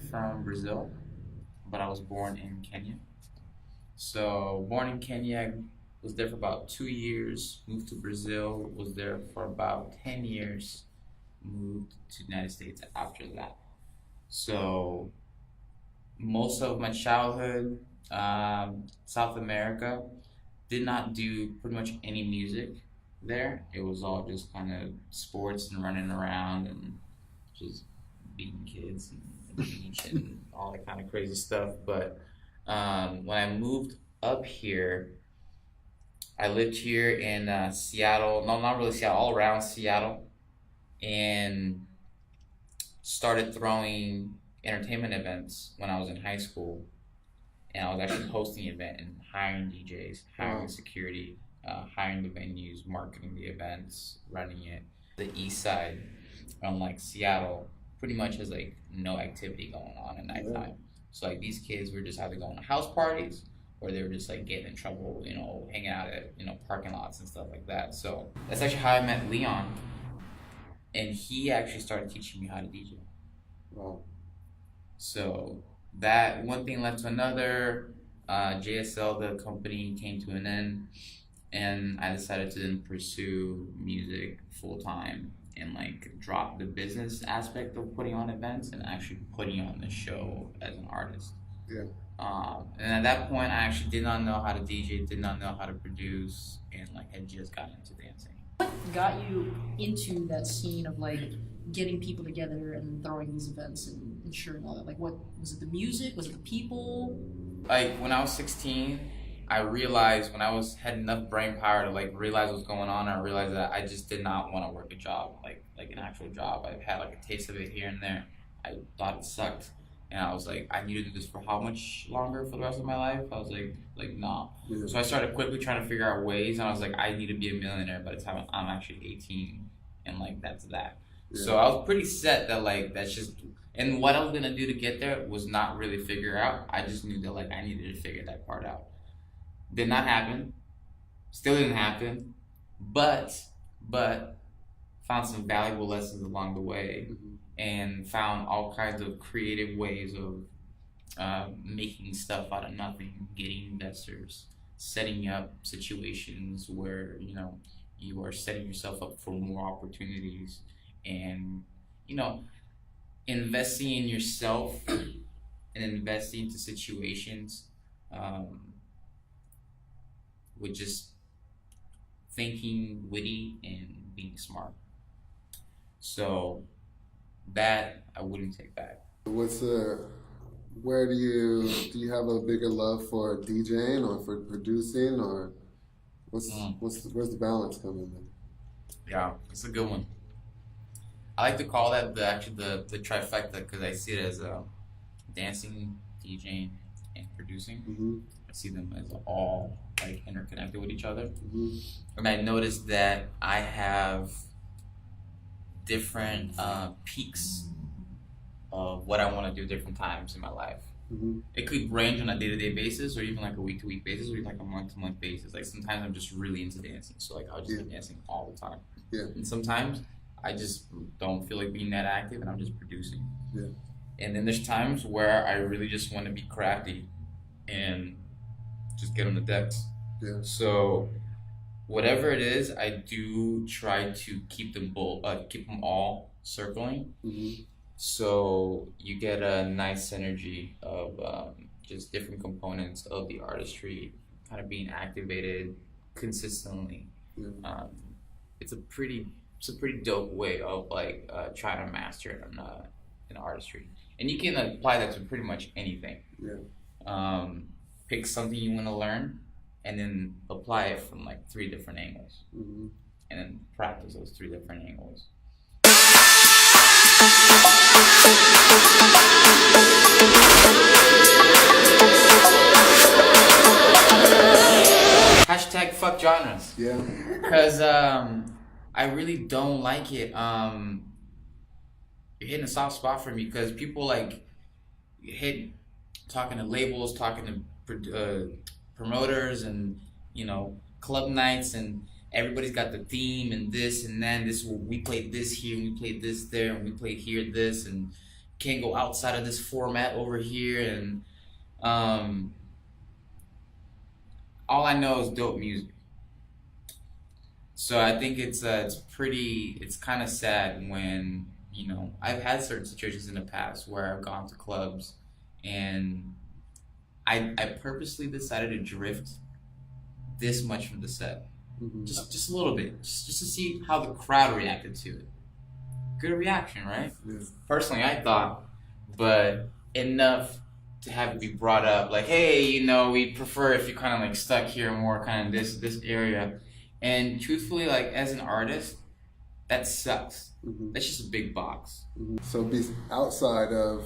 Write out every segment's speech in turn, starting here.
from Brazil, but I was born in Kenya. So born in Kenya, was there for about 2 years. Moved to Brazil, was there for about 10 years. Moved to the United States after that. So most of my childhood, South America, did not do pretty much any music there. It was all just kind of sports and running around and just beating kids and the beach and all that kind of crazy stuff. But when I moved up here, I lived here in Seattle. No, not really Seattle, all around Seattle, and started throwing entertainment events when I was in high school. And I was actually hosting an event and hiring DJs, hiring security, hiring the venues, marketing the events, running it. The east side, unlike Seattle, pretty much has like no activity going on at nighttime. So like these kids were just either going to house parties or they were just like getting in trouble, hanging out at, parking lots and stuff like that. So that's actually how I met Leon. And he actually started teaching me how to DJ. Wow. So that one thing led to another. JSL, the company, came to an end, and I decided to then pursue music full time and like drop the business aspect of putting on events and actually putting on the show as an artist. Yeah. And at that point, I actually did not know how to DJ, did not know how to produce, and like had just gotten into dancing. What got you into that scene of like getting people together and throwing these events and ensuring all that? Like, what was it? The music? Was it the people? Like when I was 16, I realized when I had enough brain power to like realize what's going on, I realized that I just did not want to work a job, like an actual job. I've had like a taste of it here and there. I thought it sucked. And I was like, I need to do this for how much longer for the rest of my life? I was like, nah. Yeah. So I started quickly trying to figure out ways, and I was like, I need to be a millionaire by the time I'm actually 18, and like that's that. Yeah. So I was pretty set that like that's just, and what I was gonna do to get there was not really figure out. I just knew that like I needed to figure that part out. Did not happen. Still didn't happen. But found some valuable lessons along the way. Mm-hmm. And found all kinds of creative ways of making stuff out of nothing, getting investors, setting up situations where you are setting yourself up for more opportunities, and investing in yourself and investing into situations with just thinking witty and being smart. So that I wouldn't take back. Where do you have a bigger love for DJing or for producing, or where's the balance coming in? Yeah, it's a good one. I like to call that the trifecta, because I see it as dancing, DJing, and producing. Mm-hmm. I see them as all like interconnected with each other. Mm-hmm. And I noticed that I have different peaks of what I want to do different times in my life. Mm-hmm. It could range on a day-to-day basis, or even like a week-to-week basis, or even like a month-to-month basis. Like sometimes I'm just really into dancing, so like I'll just be dancing all the time. Yeah. And sometimes I just don't feel like being that active, and I'm just producing. Yeah. And then there's times where I really just want to be crafty and just get on the decks. Yeah. So whatever it is, I do try to keep them all circling. Mm-hmm. So you get a nice synergy of just different components of the artistry kind of being activated consistently. Yeah. It's a pretty dope way of like trying to master an artistry, and you can apply that to pretty much anything. Yeah. Pick something you want to learn, and then apply it from like 3 different angles, Mm-hmm. and then practice those 3 different angles. Hashtag fuck genres. Yeah. Because I really don't like it. You're hitting a soft spot for me, because people like talking to labels, talking to promoters, and club nights, and everybody's got the theme and this and then this. We played this here, and we played this there, and we played here this, and can't go outside of this format over here, and um, all I know is dope music. So I think it's kind of sad when, I've had certain situations in the past where I've gone to clubs and I purposely decided to drift this much from the set. Just a little bit. Just to see how the crowd reacted to it. Good reaction, right? Yeah. Personally, I thought, but enough to have it be brought up, like, hey, we prefer if you kind of like stuck here more, kind of this area. And truthfully, like as an artist, that sucks. That's just a big box. So outside of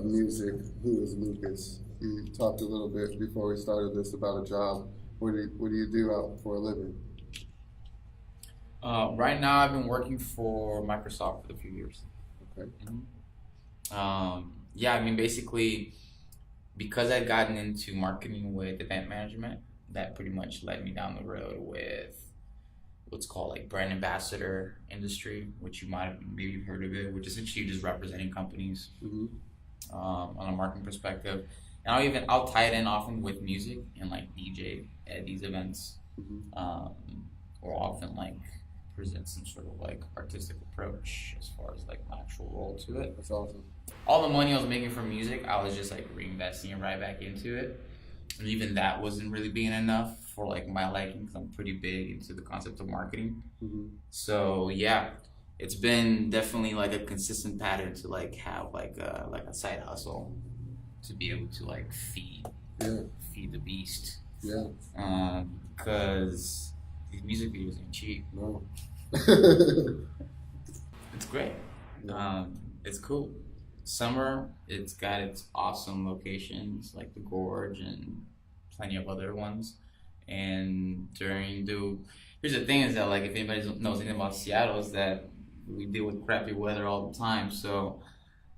music, who is Lucas? You talked a little bit before we started this about a job. What do you do out for a living? Right now, I've been working for Microsoft for a few years. Okay. Yeah, I mean, basically, because I'd gotten into marketing with event management, that pretty much led me down the road with what's called like brand ambassador industry, which you might have maybe heard of it, which is essentially just representing companies on a marketing perspective. And I'll tie it in often with music and like DJ at these events, or often like present some sort of like artistic approach as far as like my actual role to it. That's awesome. All the money I was making from music, I was just like reinvesting it right back into it. And even that wasn't really being enough for like my liking, because I'm pretty big into the concept of marketing. So yeah, it's been definitely like a consistent pattern to like have like a side hustle to be able to like feed the beast. Yeah. Because these music videos ain't cheap. No. It's great. It's cool. Summer, it's got its awesome locations like the Gorge and plenty of other ones. And here's the thing is that like if anybody knows anything about Seattle is that we deal with crappy weather all the time. So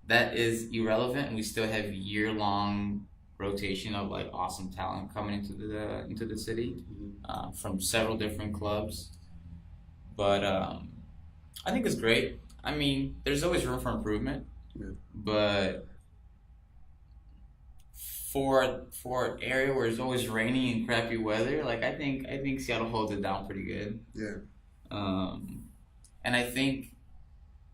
that is irrelevant, and we still have year-long rotation of like awesome talent coming into the city from several different clubs. But I think it's great. I mean, there's always room for improvement, but for an area where it's always rainy and crappy weather, like I think Seattle holds it down pretty good. Yeah. And I think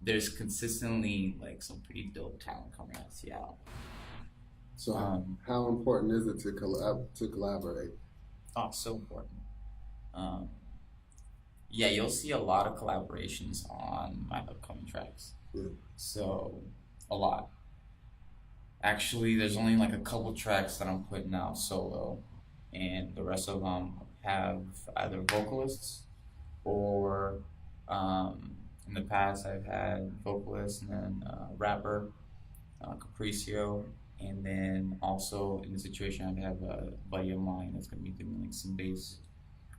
there's consistently like some pretty dope talent coming out of Seattle. So how important is it to collaborate? Oh, so important. Yeah, you'll see a lot of collaborations on my upcoming tracks. So, a lot. Actually, there's only like a couple tracks that I'm putting out solo, and the rest of them have either vocalists or in the past I've had vocalists and then rapper, Capricio, and then also in the situation I have a buddy of mine that's going to be doing like some bass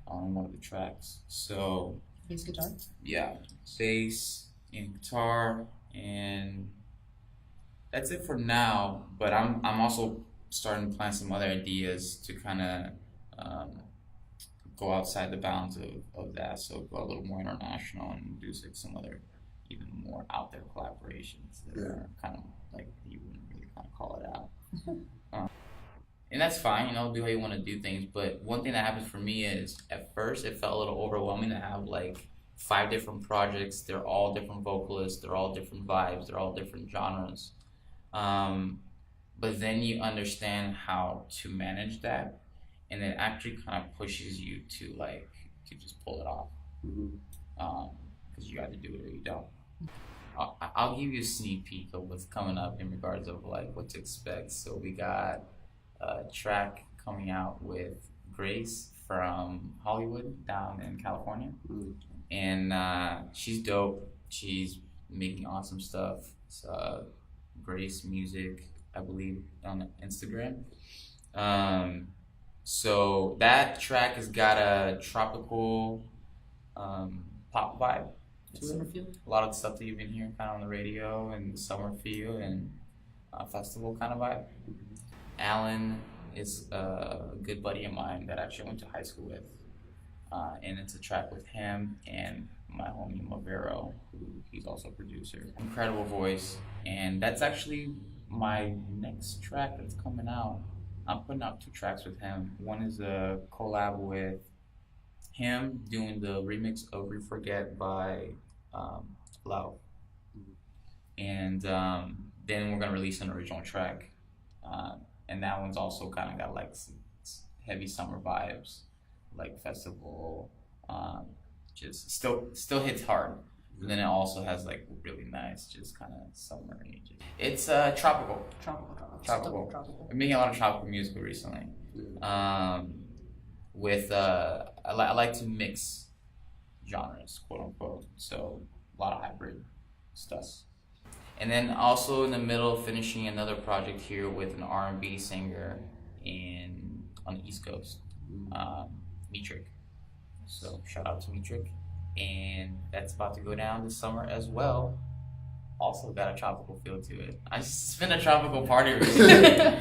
on one of the tracks. So bass guitar? Yeah, bass and guitar, and that's it for now. But I'm also starting to plan some other ideas to kind of go outside the bounds of that. So go a little more international and do some other even more out there collaborations that are kind of like you wouldn't really kind of call it out. And that's fine, do how you want to do things. But one thing that happens for me is at first it felt a little overwhelming to have like 5 different projects. They're all different vocalists. They're all different vibes. They're all different genres. But then you understand how to manage that, and it actually kind of pushes you to just pull it off. Because you either do it or you don't. I'll give you a sneak peek of what's coming up in regards of like what to expect. So we got a track coming out with Grace from Hollywood down in California, and she's dope. She's making awesome stuff. It's Grace Music, I believe, on Instagram. So that track has got a tropical pop vibe to it. A lot of the stuff that you've been hearing kind of on the radio and summer feel and festival kind of vibe. Alan is a good buddy of mine that I actually went to high school with. and it's a track with him and my homie Mavero, who he's also a producer. Incredible voice, and that's actually my next track that's coming out. I'm putting out 2 tracks with him. One is a collab with him doing the remix of "We Forget" by Lau, and then we're gonna release an original track, and that one's also kind of got like some heavy summer vibes, like festival. Just still hits hard. And then it also has like really nice, just kind of summery. It's tropical. Tropical. I'm making a lot of tropical music recently. With I like to mix genres, quote unquote. So a lot of hybrid stuff. And then also in the middle, finishing another project here with an R&B singer on the East Coast, Metric. So shout out to Metric, and that's about to go down this summer as well. Also got a tropical feel to it. It's been a tropical party recently.